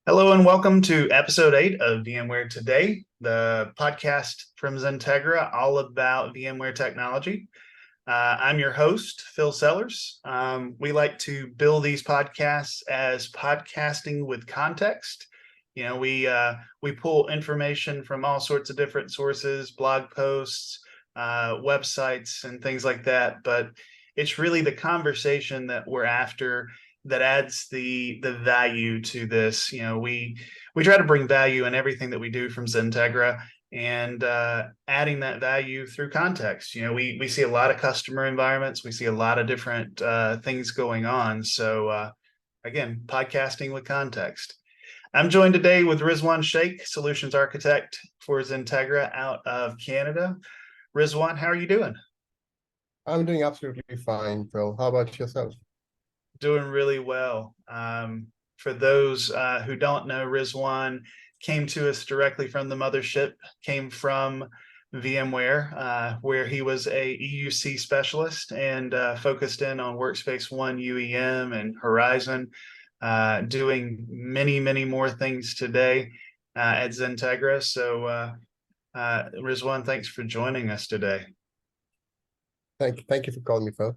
Hello and welcome to episode 8 of VMware Today, the podcast from XenTegra, all about VMware technology. I'm your host, Phil Sellers. We like to bill these podcasts as podcasting with context. We pull information from all sorts of different sources, blog posts, websites, and things like that. But it's really the conversation that we're after that adds the value to this. We try to bring value in everything that we do from XenTegra, and adding that value through context. We see a lot of customer environments. We see a lot of different things going on. So again, podcasting with context. I'm joined today with Rizwan Shaihk, Solutions Architect for XenTegra out of Canada. Rizwan, how are you doing? I'm doing absolutely fine, Phil. How about yourself? Doing really well. For those who don't know, Rizwan came to us directly from the mothership, came from VMware, where he was a EUC specialist and focused in on Workspace ONE UEM and Horizon, doing many, many more things today at XenTegra. So, Rizwan, thanks for joining us today. Thank you for calling me, Phil.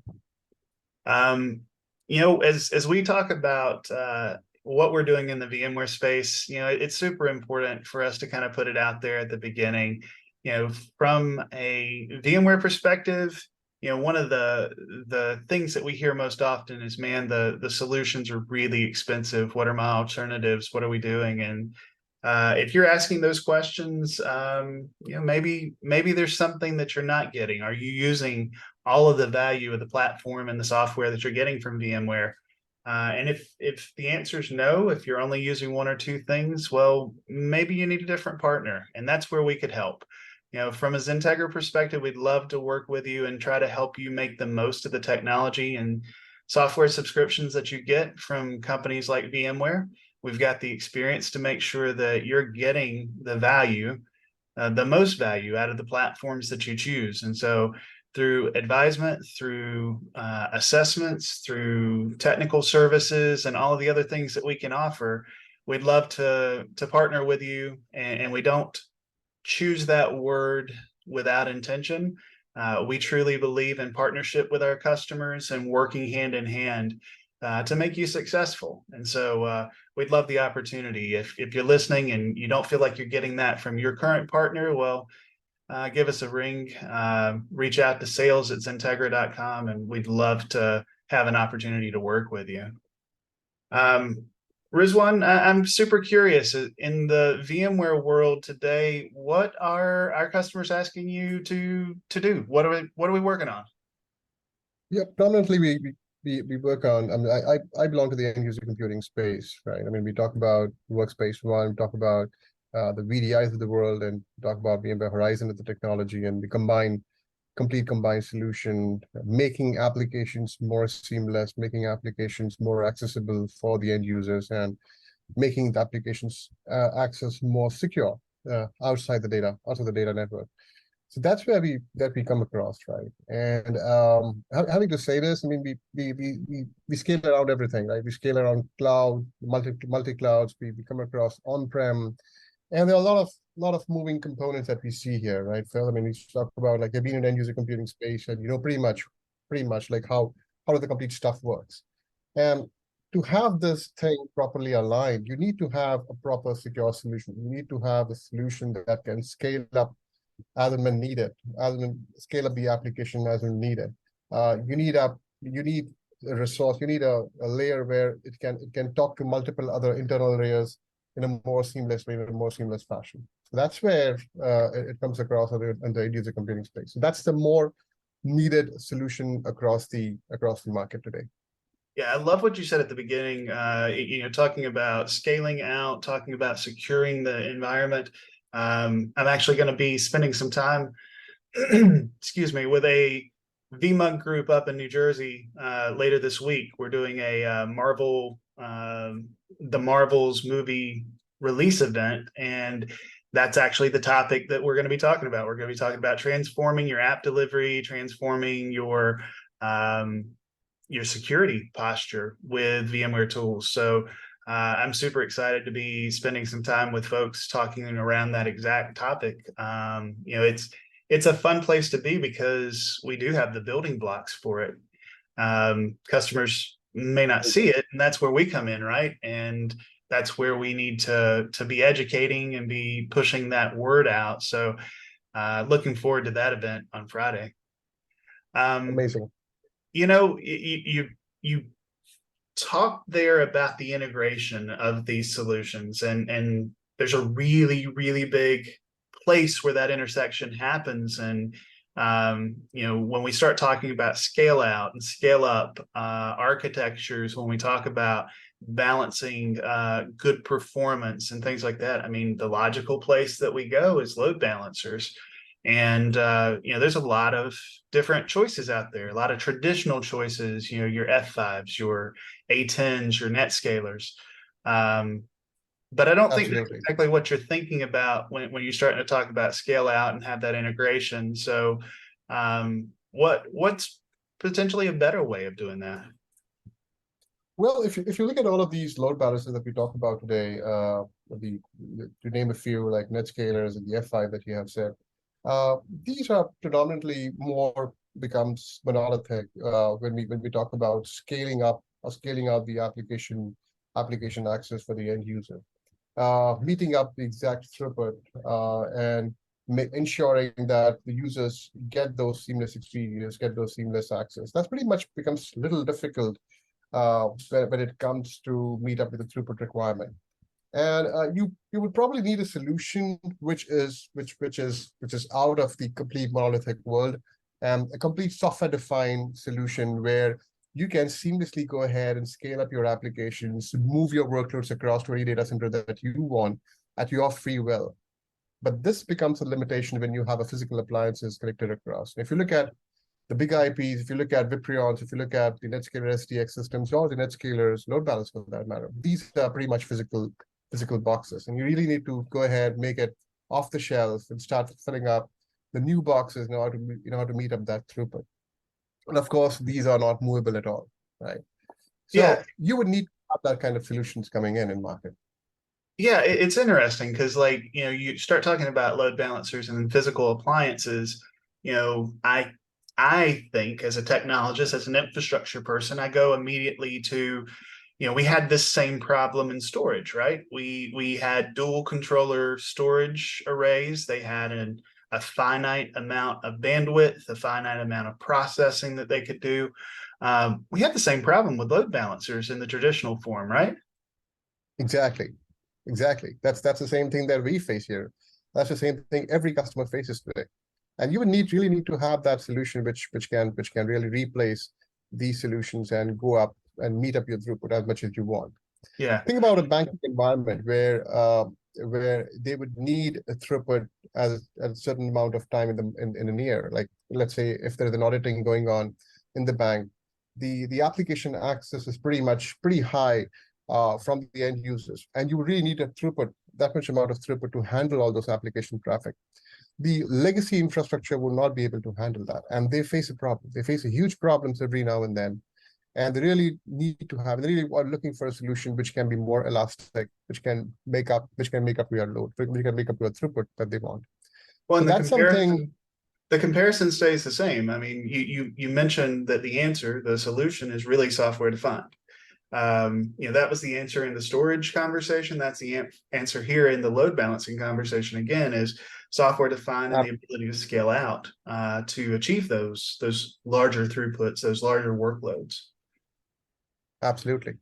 Um, as we talk about what we're doing in the VMware space, it's super important for us to kind of put it out there at the beginning. From a VMware perspective, one of the things that we hear most often is, man, the solutions are really expensive. What are my alternatives? What are we doing? And if you're asking those questions, maybe there's something that you're not getting. Are you using all of the value of the platform and the software that you're getting from VMware? And if the answer is no, if you're only using one or two things, well, maybe you need a different partner, and that's where we could help. From a XenTegra perspective, we'd love to work with you and try to help you make the most of the technology and software subscriptions that you get from companies like VMware. We've got the experience to make sure that you're getting the most value out of the platforms that you choose. And so through advisement, through assessments, through technical services, and all of the other things that we can offer, we'd love to partner with you. And we don't choose that word without intention. We truly believe in partnership with our customers and working hand in hand to make you successful. And so we'd love the opportunity. If you're listening and you don't feel like you're getting that from your current partner, well, give us a ring, reach out to sales@XenTegra.com, and we'd love to have an opportunity to work with you. Rizwan, I'm super curious. In the VMware world today, what are our customers asking you to do? What are we working on? Yeah, predominantly we work on. I mean, I belong to the end user computing space, right? I mean, we talk about Workspace ONE, we talk about the VDIs of the world, and talk about VMware Horizon as the technology, and we complete combined solution, making applications more seamless, making applications more accessible for the end users, and making the applications access more secure outside the data network. So that's where we come across, right? And having to say this, I mean, we scale around everything, right? We scale around cloud, multi clouds. We come across on-prem, and there are a lot of moving components that we see here, right, Phil? I mean, we talk about, like, you've been in end user computing space, and you know pretty much like how the complete stuff works. And to have this thing properly aligned, you need to have a proper secure solution. You need to have a solution that can scale up as and when needed, as and scale up the application as when needed. You need a resource, you need a layer where it can talk to multiple other internal layers in a more seamless way, in a more seamless fashion. So that's where it comes across in the end user computing space. So that's the more needed solution across the market today. Yeah, I love what you said at the beginning. Talking about scaling out, talking about securing the environment. I'm actually going to be spending some time, excuse me, with a VMUG group up in New Jersey later this week. We're doing a the Marvels movie release event, and that's actually the topic that we're going to be talking about. We're going to be talking about transforming your app delivery, transforming your security posture with VMware tools. So I'm super excited to be spending some time with folks talking around that exact topic. It's a fun place to be because we do have the building blocks for it. Customers may not see it, and that's where we come in, right? And that's where we need to be educating and be pushing that word out. So, looking forward to that event on Friday. Amazing. You talked there about the integration of these solutions, and there's a really big place where that intersection happens. And when we start talking about scale out and scale up architectures, when we talk about balancing good performance and things like that, I mean, the logical place that we go is load balancers. And there's a lot of different choices out there, a lot of traditional choices, your F5s, your A10s, your NetScalers. But I don't think that's Absolutely. exactly what you're thinking about when you're starting to talk about scale out and have that integration. So what's potentially a better way of doing that? Well, if you look at all of these load balancers that we talked about today, to name a few, like NetScalers and the F5 that you have said, these are predominantly more becomes monolithic when we talk about scaling up or scaling out the application access for the end user, meeting up the exact throughput and ensuring that the users get those seamless experience, get those seamless access. That's pretty much becomes a little difficult when it comes to meet up with the throughput requirement. And you would probably need a solution which is out of the complete monolithic world, and a complete software-defined solution where you can seamlessly go ahead and scale up your applications, move your workloads across to any data center that you want at your free will. But this becomes a limitation when you have a physical appliances connected across. If you look at the big IPs, if you look at Viprions, if you look at the NetScaler SDX systems, or the NetScalers load balance for that matter, these are pretty much physical boxes. And you really need to go ahead, make it off the shelf and start filling up the new boxes in order to meet up that throughput. And of course, these are not movable at all, right? So Yeah, you would need to have that kind of solutions coming in market. yeah, it's interesting because, like, you start talking about load balancers and physical appliances. I think as a technologist, as an infrastructure person, I go immediately to, we had this same problem in storage, right? We had dual controller storage arrays. They had a finite amount of bandwidth, a finite amount of processing that they could do. We had the same problem with load balancers in the traditional form, right? Exactly. Exactly. That's the same thing that we face here. That's the same thing every customer faces today. And you would really need to have that solution which can really replace these solutions and go up and meet up your throughput as much as you want. Yeah. Think about a banking environment where they would need a throughput as a certain amount of time in a year. Like, let's say if there's an auditing going on in the bank, the application access is pretty high from the end users, and you really need that much amount of throughput to handle all those application traffic. The legacy infrastructure will not be able to handle that, and they face a problem. They face a huge problems every now and then, and they really they really are looking for a solution which can be more elastic, which can make up your load, which can make up your throughput that they want. Well, So and the that's something. comparison the comparison stays the same. I mean, you mentioned that the solution is really software defined. That was the answer in the storage conversation. That's the answer here in the load balancing conversation. Again, is software defined and the ability to scale out to achieve those larger throughputs, those larger workloads. Absolutely,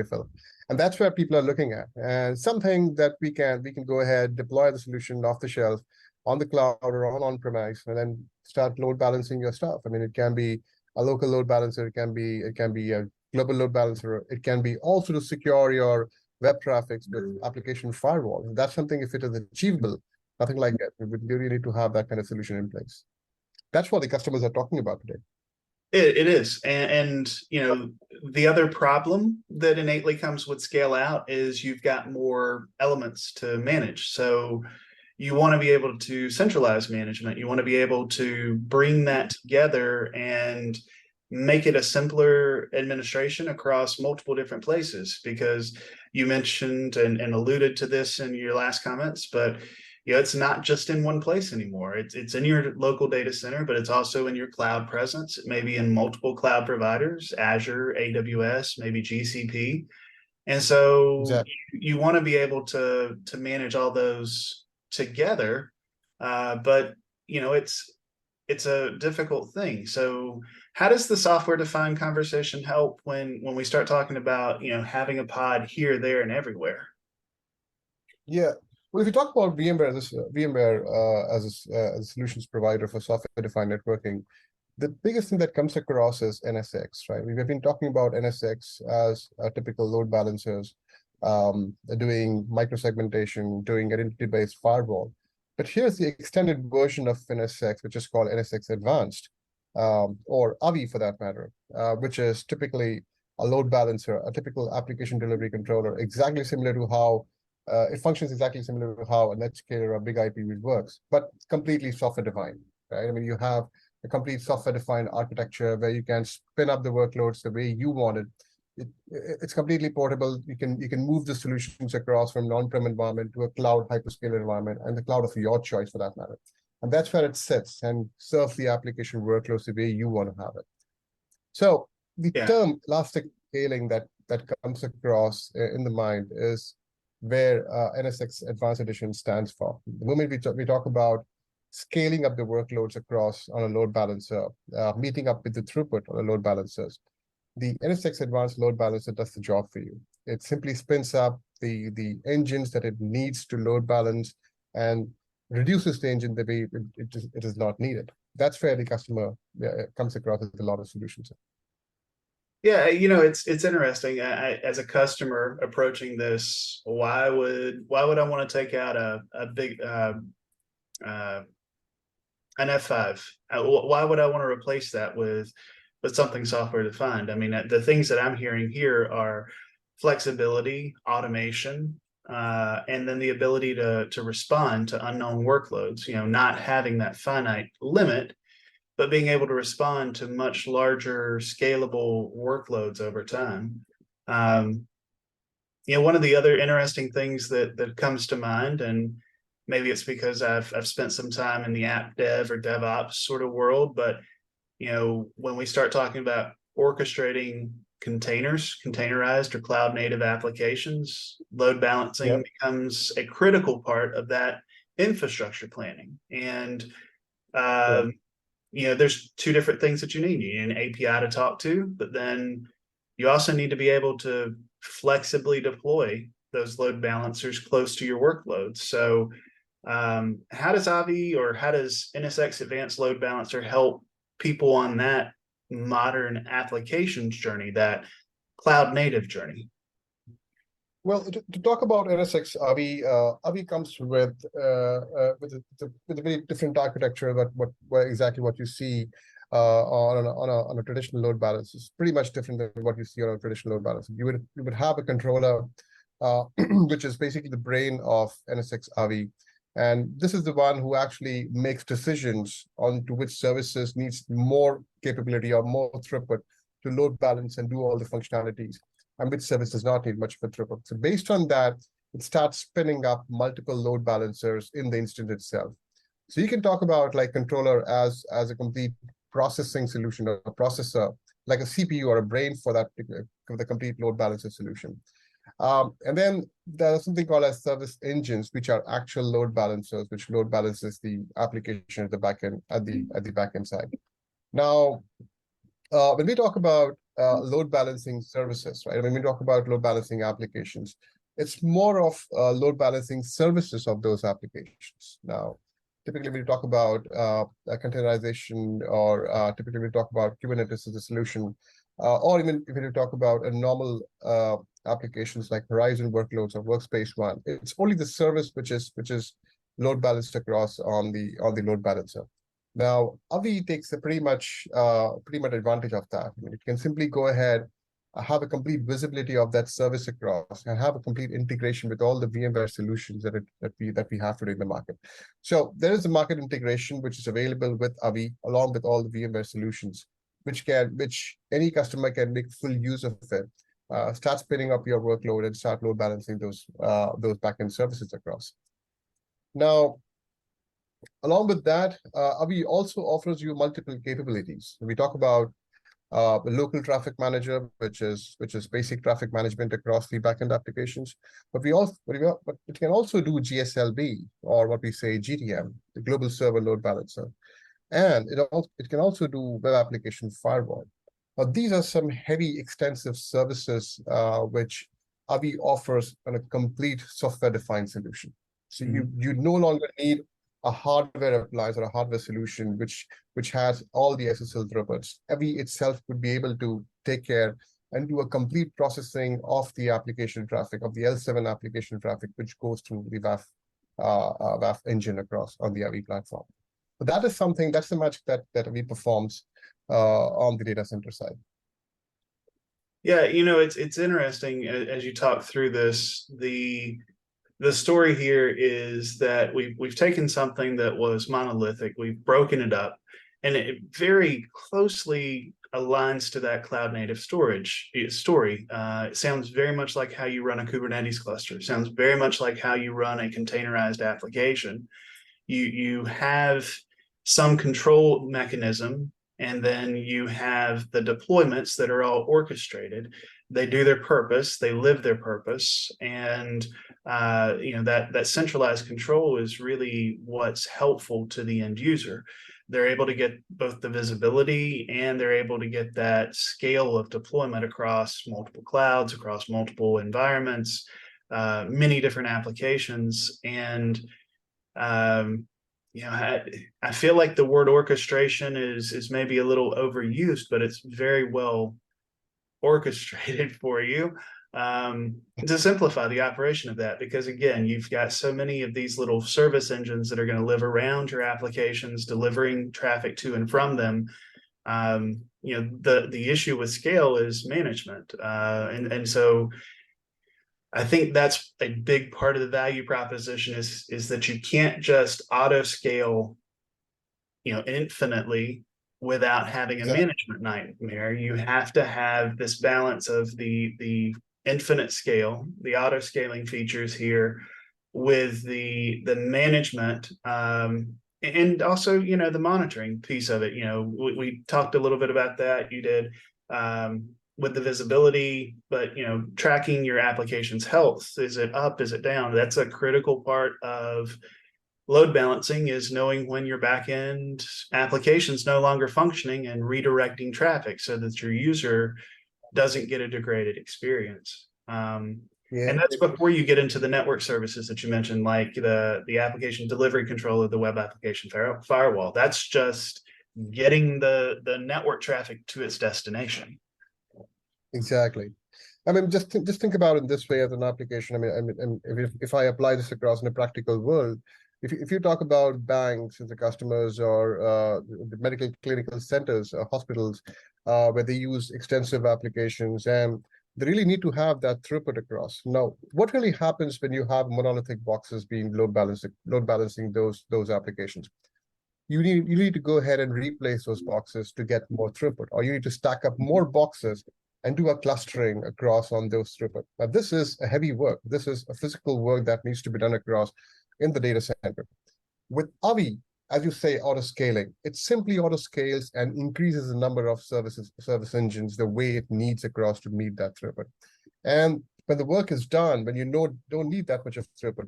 Phil. And that's where people are looking at. And something that we can go ahead, deploy the solution off the shelf on the cloud or on-premise, and then start load balancing your stuff. I mean, it can be a local load balancer, it can be a global load balancer, it can be also to secure your web traffic with application firewall. And that's something, if it is achievable, nothing like that. We really need to have that kind of solution in place. That's what the customers are talking about today. It is. And the other problem that innately comes with scale out is you've got more elements to manage. So you want to be able to centralize management. You want to be able to bring that together and make it a simpler administration across multiple different places, because you mentioned and alluded to this in your last comments, but it's not just in one place anymore. It's in your local data center, but it's also in your cloud presence. It may be in multiple cloud providers, Azure, AWS, maybe GCP. And so Exactly. you want to be able to manage all those together. But it's a difficult thing. So how does the software defined conversation help when we start talking about, having a pod here, there, and everywhere? Yeah. Well, if you talk about VMware, as a solutions provider for software-defined networking, the biggest thing that comes across is NSX, right? We've been talking about NSX as a typical load balancers, doing microsegmentation, doing identity-based firewall. But here's the extended version of NSX, which is called NSX Advanced, or AVI for that matter, which is typically a load balancer, a typical application delivery controller, exactly similar to how it functions exactly similar to how a NetScaler or a big IP works, but completely software-defined, right? I mean, you have a complete software-defined architecture where you can spin up the workloads the way you want it. It's completely portable. You can move the solutions across from non-prem environment to a cloud hyperscaler environment, and the cloud of your choice for that matter. And that's where it sits and serves the application workloads the way you want to have it. So the Yeah. term elastic scaling that comes across in the mind is where NSX Advanced Edition stands for. The moment we talk about scaling up the workloads across on a load balancer, meeting up with the throughput on a load balancers, the NSX Advanced Load Balancer does the job for you. It simply spins up the engines that it needs to load balance and reduces the engine the way it is not needed. That's where the customer comes across with a lot of solutions. Yeah, it's interesting. As a customer approaching this, why would I want to take out a big uh, an F5? Why would I want to replace that with something software defined? I mean, the things that I'm hearing here are flexibility, automation, and then the ability to respond to unknown workloads. Not having that finite limit, but being able to respond to much larger, scalable workloads over time. Um, One of the other interesting things that comes to mind, and maybe it's because I've spent some time in the app dev or DevOps sort of world, but when we start talking about orchestrating containers, containerized or cloud native applications, load balancing Yep. becomes a critical part of that infrastructure planning. And Correct. there's two different things that you need. You need an API to talk to, but then you also need to be able to flexibly deploy those load balancers close to your workloads. So how does Avi or how does NSX Advanced Load Balancer help people on that modern applications journey, that cloud native journey? Well, to talk about NSX AVI, AVI comes with a very different architecture that exactly what you see on a traditional load balancer. It's pretty much different than what you see on a traditional load balancer. You would have a controller, which is basically the brain of NSX AVI, and this is the one who actually makes decisions on to which services needs more capability or more throughput to load balance and do all the functionalities, and which service does not need much of a throughput. So based on that, it starts spinning up multiple load balancers in the instance itself. So you can talk about like controller as a complete processing solution or a processor, like a CPU or a brain for the complete load balancer solution. And then there's something called as service engines, which are actual load balancers, which load balances the application at the backend at the backend side. Now, when we talk about load balancing services, right? When we talk about load balancing applications, it's more of load balancing services of those applications. Now, typically we talk about containerization, or typically we talk about Kubernetes as a solution, or even if we talk about a normal applications like Horizon workloads or Workspace ONE, it's only the service which is load balanced across on the load balancer. Now, Avi takes a pretty much advantage of that. I mean, it can simply go ahead, have a complete visibility of that service across, and have a complete integration with all the VMware solutions that we have today in the market. So there is a market integration which is available with Avi along with all the VMware solutions. which any customer can make full use of it. Start spinning up your workload and start load balancing those backend services across. Now, along with that, Avi also offers you multiple capabilities. We talk about the local traffic manager, which is basic traffic management across the backend applications. But it can also do GSLB, or what we say GTM, the Global Server Load Balancer, and it can also do web application firewall. Now, these are some heavy, extensive services which Avi offers on a complete software-defined solution. So you no longer need a hardware appliance or a hardware solution which has all the SSL throughputs. Avi itself would be able to take care and do a complete processing of the application traffic, of the L7 application traffic, which goes through the WAF engine across on the Avi platform. But that is something, that's the magic that Avi performs on the data center side. Yeah, it's interesting as you talk through this. The story here is that we've taken something that was monolithic, we've broken it up, and it very closely aligns to that cloud native storage story. It sounds very much like how you run a Kubernetes cluster. It sounds very much like how you run a containerized application. You have some control mechanism, and then you have the deployments that are all orchestrated. They do their purpose, they live their purpose, and that centralized control is really what's helpful to the end user. They're able to get both the visibility and they're able to get that scale of deployment across multiple clouds, across multiple environments, many different applications. And I feel like the word orchestration is maybe a little overused, but it's very well orchestrated for you to simplify the operation of that. Because again, you've got so many of these little service engines that are going to live around your applications, delivering traffic to and from them. The issue with scale is management, and so I think that's a big part of the value proposition is that you can't just auto scale, infinitely without having a management nightmare. You have to have this balance of the infinite scale, the auto scaling features here, with the management, and also the monitoring piece of it. We talked a little bit about that. You did. With the visibility, but tracking your application's health. Is it up? Is it down? That's a critical part of load balancing, is knowing when your backend application's no longer functioning and redirecting traffic so that your user doesn't get a degraded experience. And that's before you get into the network services that you mentioned, like the application delivery controller, the web application firewall. That's just getting the network traffic to its destination. Exactly. I mean, just think about it this way as an application. I mean, if I apply this across in a practical world, if you talk about banks as the customers, or the medical clinical centers, hospitals, where they use extensive applications and they really need to have that throughput across. Now, what really happens when you have monolithic boxes being load balancing those applications? You need to go ahead and replace those boxes to get more throughput, or you need to stack up more boxes and do a clustering across on those throughput. Now, this is a heavy work. This is a physical work that needs to be done across in the data center. With Avi, as you say, auto scaling, it simply auto scales and increases the number of service engines the way it needs across to meet that throughput. And when the work is done, when you don't need that much of throughput,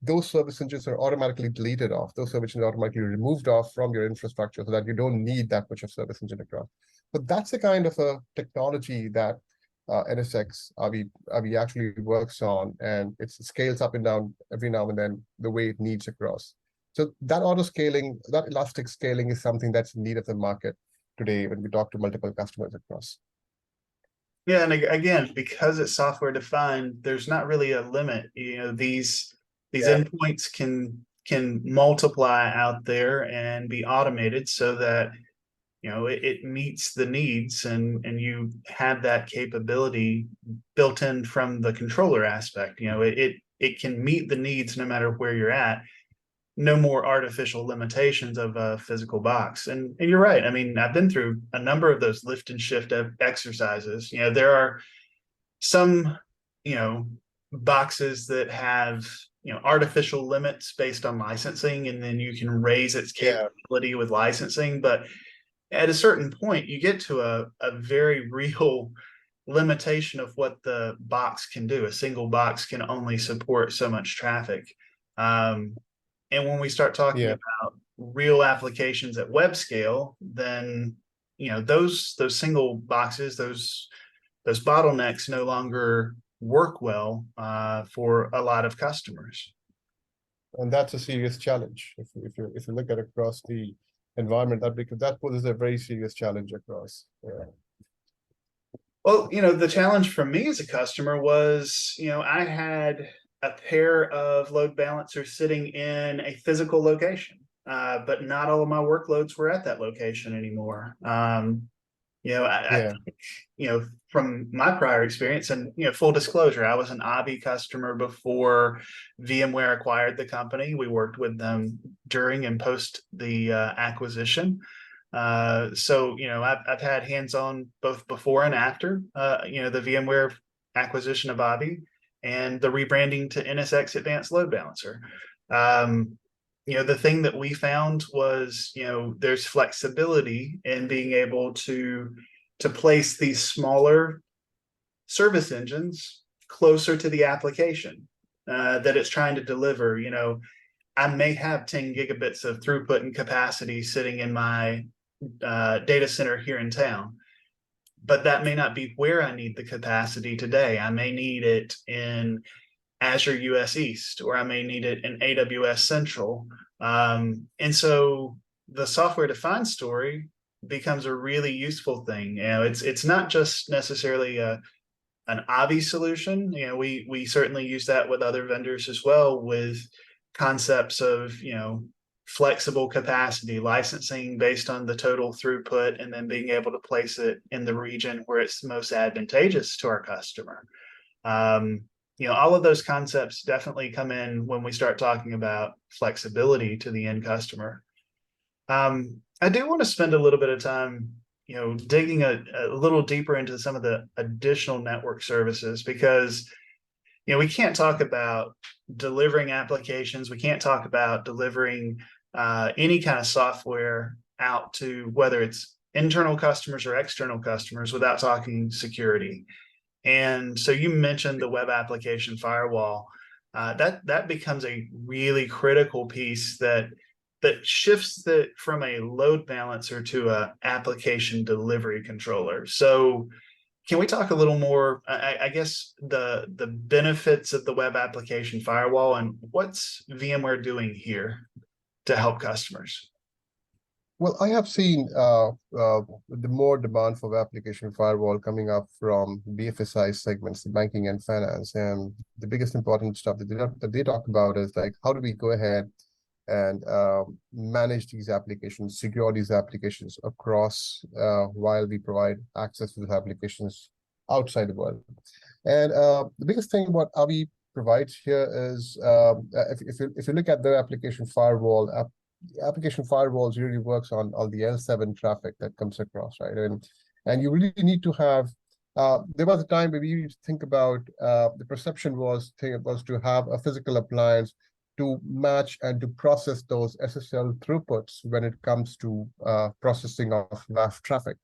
those service engines are automatically deleted off. Those service engines are automatically removed off from your infrastructure so that you don't need that much of service engine across. But that's the kind of a technology that NSX Avi actually works on, and it scales up and down every now and then the way it needs across. So that auto scaling, that elastic scaling is something that's in need of the market today when we talk to multiple customers across. Yeah, and again, because it's software defined, there's not really a limit. These endpoints can multiply out there and be automated so that it meets the needs, and you have that capability built in from the controller aspect. It can meet the needs no matter where you're at. no more artificial limitations of a physical box. And you're right. I mean, I've been through a number of those lift and shift exercises. There are some, you know, boxes that have, artificial limits based on licensing, and then you can raise its Yeah, capability with licensing. But at a certain point, you get to a very real limitation of what the box can do. A single box can only support so much traffic. Um, and when we start talking yeah. about real applications at web scale, then those single boxes, those bottlenecks no longer work well for a lot of customers. And that's a serious challenge. If you look at across the environment, that poses a very serious challenge across. Yeah. Well, the challenge for me as a customer was, I had a pair of load balancers sitting in a physical location, but not all of my workloads were at that location anymore. I Yeah. think, from my prior experience, and, full disclosure, I was an ABI customer before VMware acquired the company. We worked with them during and post the acquisition. So, I've had hands-on both before and after, the VMware acquisition of ABI and the rebranding to NSX Advanced Load Balancer. Um, the thing that we found was, there's flexibility in being able to place these smaller service engines closer to the application that it's trying to deliver. I may have 10 gigabits of throughput and capacity sitting in my data center here in town, but that may not be where I need the capacity today. I may need it in Azure US East, or I may need it in AWS Central. And so the software defined story becomes a really useful thing. It's not just necessarily an obvious solution. We certainly use that with other vendors as well, with concepts of, flexible capacity licensing based on the total throughput, and then being able to place it in the region where it's most advantageous to our customer. All of those concepts definitely come in when we start talking about flexibility to the end customer. I do want to spend a little bit of time, digging a little deeper into some of the additional network services, because, we can't talk about delivering applications. We can't talk about delivering any kind of software out to whether it's internal customers or external customers without talking security. And so you mentioned the web application firewall. That becomes a really critical piece that shifts it from a load balancer to a application delivery controller. So can we talk a little more, I guess, the benefits of the web application firewall, and what's VMware doing here to help customers? Well, I have seen the more demand for application firewall coming up from BFSI segments, the banking and finance, and the biggest important stuff that they talk about is like, how do we go ahead and manage these applications, secure these applications across while we provide access to these applications outside the world. And the biggest thing what AVI provides here is if you look at the application firewall, application firewalls really works on all the L7 traffic that comes across, right? And you really need to have. There was a time where we used to think about the perception was to have a physical appliance to match and to process those SSL throughputs when it comes to processing of WAF traffic.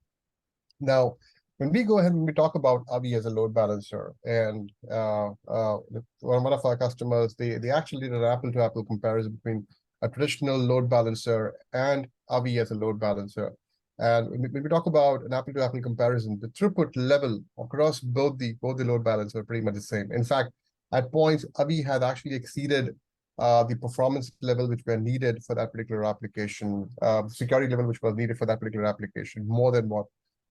Now, when we go ahead and we talk about AVI as a load balancer, and one of our customers, they actually did an apple-to-apple comparison between a traditional load balancer and AVI as a load balancer. And when we talk about an apple-to-apple comparison, the throughput level across both the load balancers are pretty much the same. In fact, at points, AVI had actually exceeded the performance level which were needed for that particular application, security level which was needed for that particular application, more than what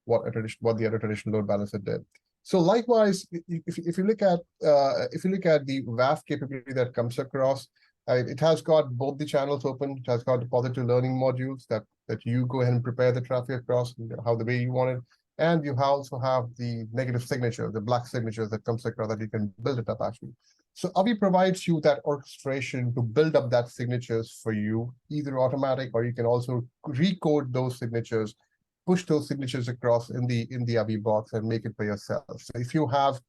the other traditional load balancer did. So likewise, if you look at the WAF capability that comes across, it has got both the channels open. It has got the positive learning modules that you go ahead and prepare the traffic across how the way you want it. And you also have the negative signature, the black signatures that comes across that you can build it up actually. So Avi provides you that orchestration to build up that signatures for you, either automatic or you can also recode those signatures, push those signatures across in the Avi box and make it for yourself. So if you have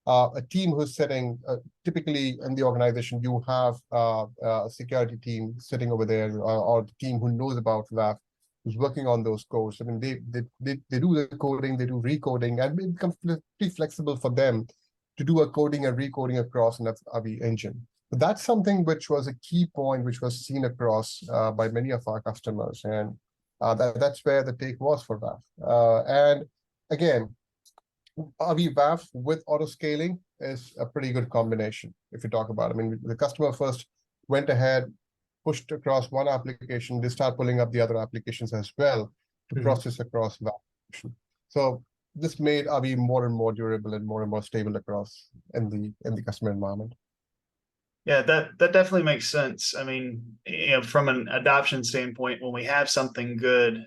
a team who's sitting, typically in the organization, you have a security team sitting over there, or the team who knows about WAF, who's working on those codes. I mean, they do the coding, they do recoding, and it becomes pretty flexible for them to do a coding and recoding across an Avi engine. But that's something which was a key point, which was seen across by many of our customers, and that's where the take was for that. And again, Avi WAF with auto scaling is a pretty good combination. If you talk about, I mean, the customer first went ahead, pushed across one application, they start pulling up the other applications as well to process across WAF. So this made Avi more and more durable and more stable across in the customer environment. Yeah, that definitely makes sense. I mean, from an adoption standpoint, when we have something good,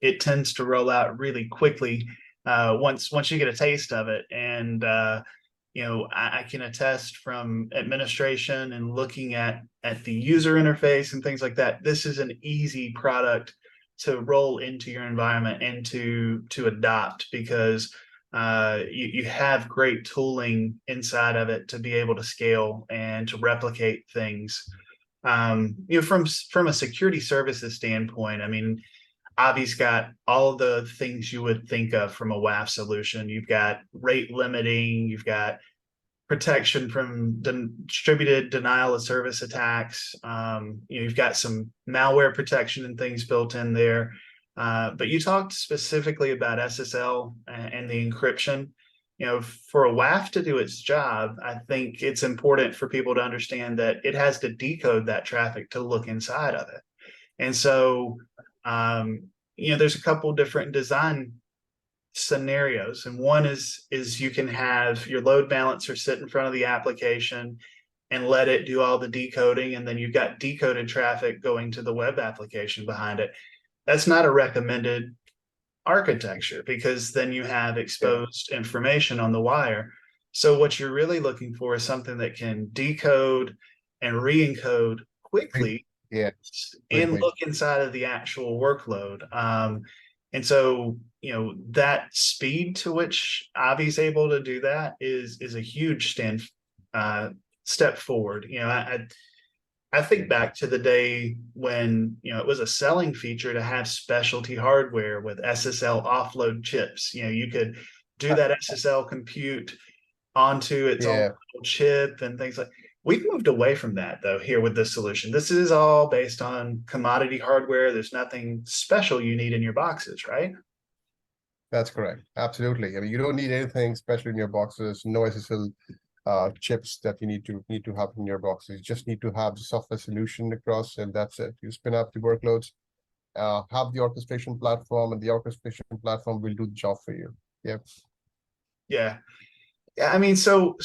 it tends to roll out really quickly once you get a taste of it. And I can attest from administration and looking at the user interface and things like that. This is an easy product to roll into your environment and to adopt, because you have great tooling inside of it to be able to scale and to replicate things. From a security services standpoint, I mean, Avi's got all the things you would think of from a WAF solution. You've got rate limiting, you've got protection from distributed denial of service attacks. You've got some malware protection and things built in there. But you talked specifically about SSL and the encryption. For a WAF to do its job, I think it's important for people to understand that it has to decode that traffic to look inside of it. And so, there's a couple different design scenarios, and one is you can have your load balancer sit in front of the application and let it do all the decoding, and then you've got decoded traffic going to the web application behind it. That's not a recommended architecture, because then you have exposed information on the wire. So what you're really looking for is something that can decode and re-encode quickly, and look inside of the actual workload. And so, that speed to which Avi's able to do that is a huge step forward. I think back to the day when, it was a selling feature to have specialty hardware with SSL offload chips. You could do that SSL compute onto its own chip and things like. We've moved away from that, though, here with this solution. This is all based on commodity hardware. There's nothing special you need in your boxes, right? That's correct. Absolutely. I mean, you don't need anything special in your boxes. No SSL chips that you need to have in your boxes. You just need to have the software solution across, and that's it. You spin up the workloads, have the orchestration platform, and the orchestration platform will do the job for you. Yep. Yeah. I mean, so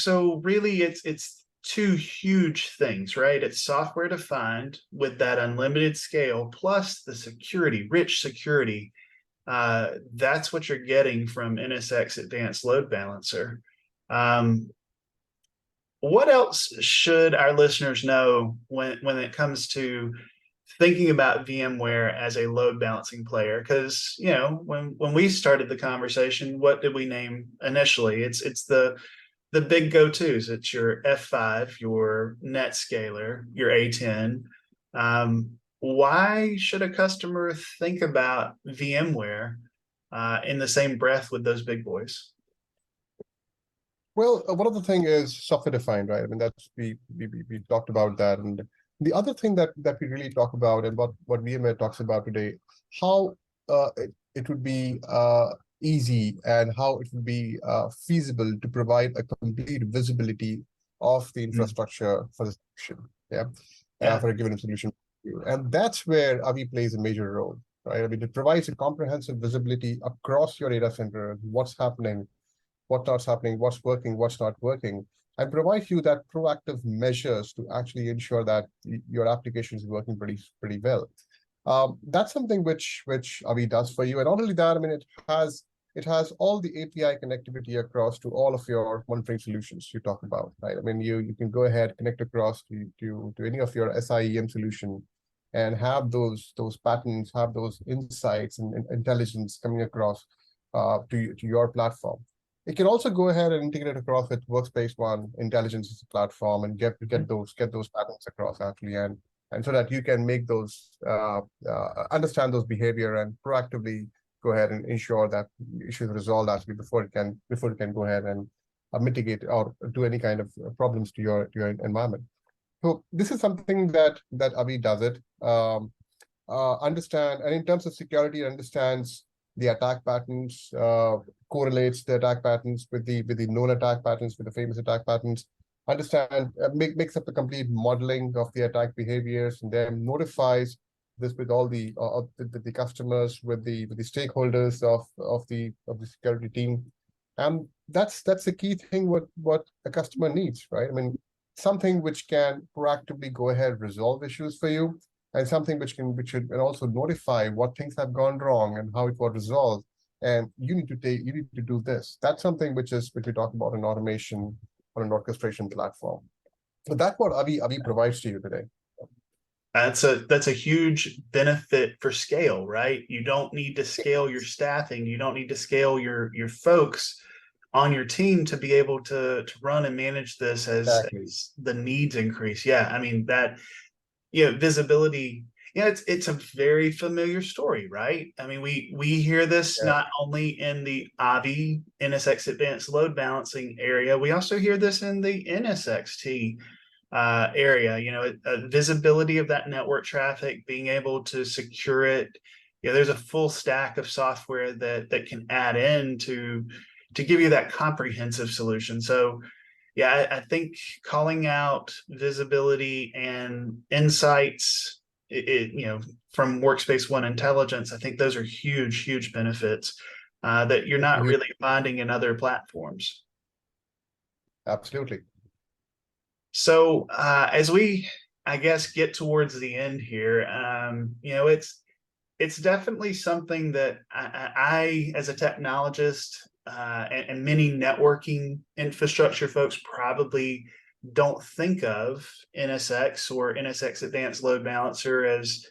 really, it's two huge things, right? It's software defined with that unlimited scale, plus the security, rich security. That's what you're getting from NSX Advanced Load Balancer. What else should our listeners know when it comes to thinking about VMware as a load balancing player? Because when we started the conversation, what did we name initially? It's the big go-tos. It's your F5, your NetScaler, your A10. Why should a customer think about VMware in the same breath with those big boys? Well, one of the thing is software defined, right? I mean, that's we talked about that, and the other thing that we really talk about, and what VMware talks about today, how it would be easy and how it would be feasible to provide a complete visibility of the infrastructure for the solution, for a given solution, and that's where Avi plays a major role, right? I mean, it provides a comprehensive visibility across your data center, what's happening, what's not happening, what's working, what's not working, and provide you that proactive measures to actually ensure that your application is working pretty well. That's something which Avi does for you. And not only that, I mean, it has it has all the API connectivity across to all of your monitoring solutions you talk about, right? I mean, you can go ahead, connect across to any of your SIEM solution and have those patterns, have those insights and intelligence coming across to your platform. It can also go ahead and integrate across with Workspace ONE intelligence as a platform and get those patterns across actually, and so that you can make those understand those behavior and proactively go ahead and ensure that issues are resolved actually before it can go ahead and mitigate or do any kind of problems to your environment. So this is something that Avi does it. Understand, and in terms of security, it understands the attack patterns, correlates the attack patterns with the known attack patterns, with the famous attack patterns. Understand, makes up the complete modeling of the attack behaviors, and then notifies this with all the customers, with the stakeholders of the security team. And that's the key thing what a customer needs, right? I mean, something which can proactively go ahead resolve issues for you, and something which should also notify what things have gone wrong and how it was resolved. And you need to do this. That's something which we talk about in automation or an orchestration platform. So that's what Avi provides to you today. That's a huge benefit for scale, right? You don't need to scale your staffing. You don't need to scale your folks on your team to be able to run and manage this as the needs increase. Yeah, I mean that, visibility. It's a very familiar story, right? I mean, we hear this not only in the Avi NSX Advanced Load Balancing area, we also hear this in the NSXT area. Visibility of that network traffic, being able to secure it. There's a full stack of software that can add in to give you that comprehensive solution. So yeah, I think calling out visibility and insights, from Workspace ONE intelligence, I think those are huge benefits that you're not really finding in other platforms. Absolutely. So as we, I guess, get towards the end here, it's definitely something that I as a technologist, and many networking infrastructure folks probably don't think of NSX or NSX Advanced Load Balancer as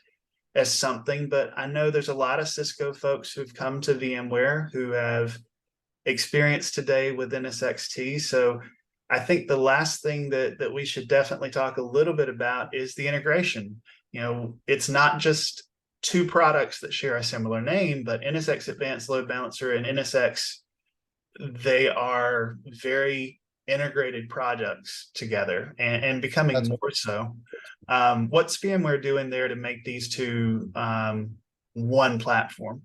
something, but I know there's a lot of Cisco folks who've come to VMware who have experience today with NSXT. So I think the last thing that we should definitely talk a little bit about is the integration. It's not just two products that share a similar name, but NSX Advanced Load Balancer and NSX, they are very integrated projects together and becoming more so. What's VMware doing there to make these two one platform?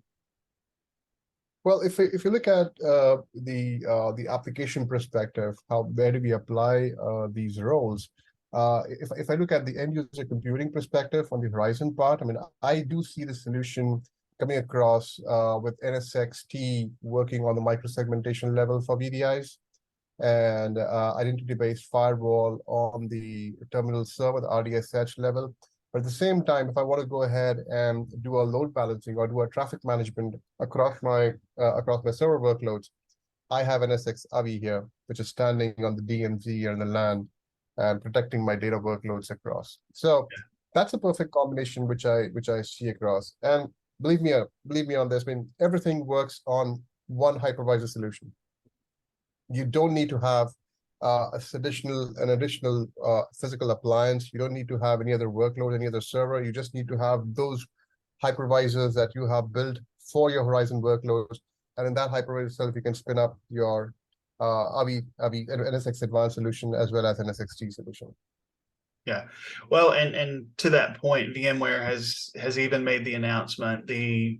Well, if you look at the application perspective, where do we apply these roles? If I look at the end user computing perspective on the Horizon part, I mean, I do see the solution coming across with NSXT working on the microsegmentation level for VDIs and identity-based firewall on the terminal server, the RDSH level. But at the same time, if I want to go ahead and do a load balancing or do a traffic management across my server workloads, I have NSX Avi here, which is standing on the DMZ and the LAN and protecting my data workloads across. So that's a perfect combination which I see across. And believe me on this, I mean, everything works on one hypervisor solution. You don't need to have an additional physical appliance. You don't need to have any other workload, any other server. You just need to have those hypervisors that you have built for your Horizon workloads. And in that hypervisor itself, you can spin up your Avi NSX Advanced solution as well as NSXT solution. Yeah, well, and to that point, VMware has even made the announcement, the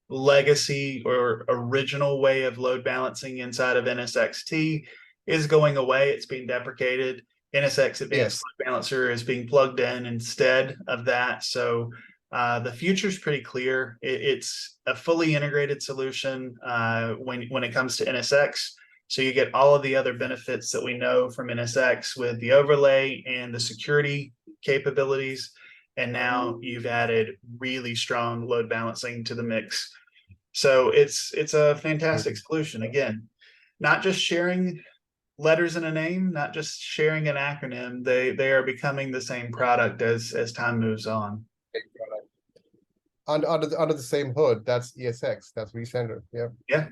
legacy or original way of load balancing inside of NSXT is going away. It's being deprecated. NSX Advanced Load Balancer is being plugged in instead of that. So the future is pretty clear. It's a fully integrated solution when it comes to NSX. So you get all of the other benefits that we know from NSX with the overlay and the security capabilities. And now you've added really strong load balancing to the mix. So it's a fantastic solution. Again, not just sharing letters in a name, not just sharing an acronym. They are becoming the same product as time moves on. Under the same hood, that's ESX, that's vCenter. Yeah. Yeah,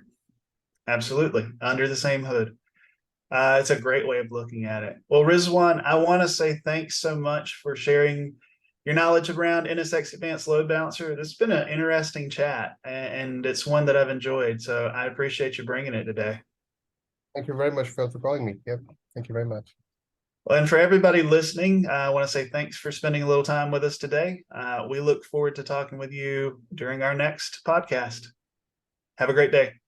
absolutely. Under the same hood. It's a great way of looking at it. Well, Rizwan, I want to say thanks so much for sharing your knowledge around NSX Advanced Load Balancer. This has been an interesting chat, and it's one that I've enjoyed. So I appreciate you bringing it today. Thank you very much, Phil, for calling me. Yep. Thank you very much. Well, and for everybody listening, I want to say thanks for spending a little time with us today. We look forward to talking with you during our next podcast. Have a great day.